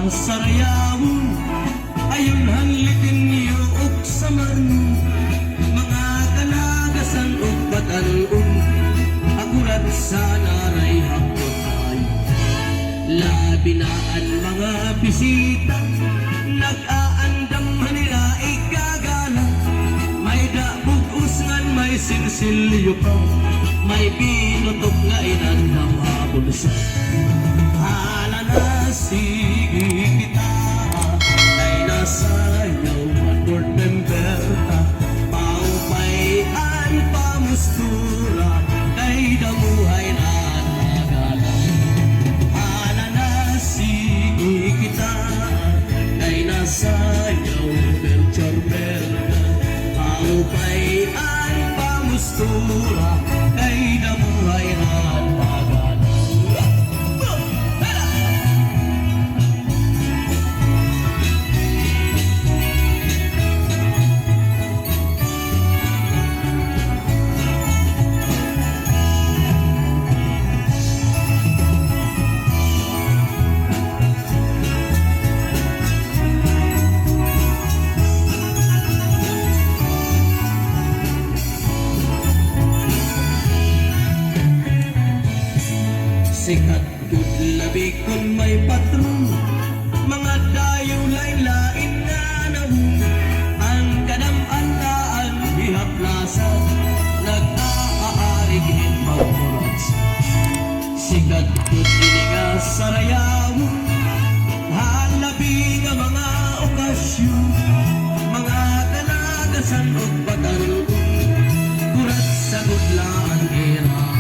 sarayawon ayon hanglitin niyo og samarnon mga kalagasan og batanon agurat sa naray hapon labi na ang mga bisita nag-aandam nila ikagala may dabugos ngan may silsilyo pa may pinutok nga inandam habol sa hala na sige kita ay nasayaw at board member ta paupayan pamustura kay damuhay na nagala hala na sige kita ay nasayaw belchor berga paupayan pamustura kay damuhay na nagala sikat kud labi kun may patron mga dayo lain-lain nga nahun ang kadam-andaan bihaplasa nag-aarig hinmaurat sikat kud nga sarayawon halabi nga mga okasyon mga kalagasan og batanon kurat sa gudlaan era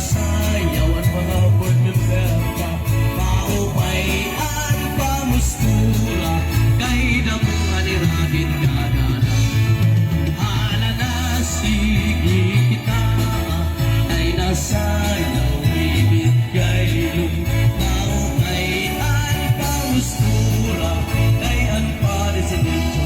sayaw at mga board member ka paupayan pamustura kay damuhan iragin gagana hala na sige kita ay nasayaw ibig kailong paupayan pamustura kay ang presidente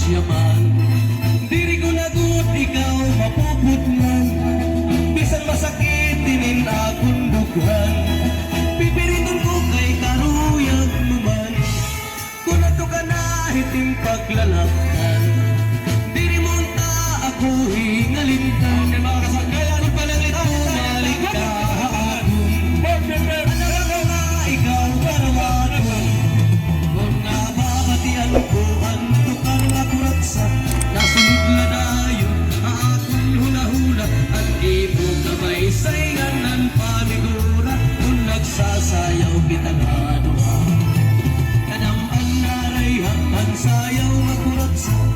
yaman diri ko nagut ikaw mapuputman bisan masakit dinin akong dughan pipiriton ko kay karuyag naman kung ato ka na hiting paglalaktan diri mo ta ako hingalintan mga kasagayan palang ito malik ka ano nga ikaw karawaton kung nababatian ko nasunod na dayo akong hula-hula at ibo kamay saingan ng pamigura kung nagsasayaw kita nga doha kadam ang naray hanggang sayaw makurat sa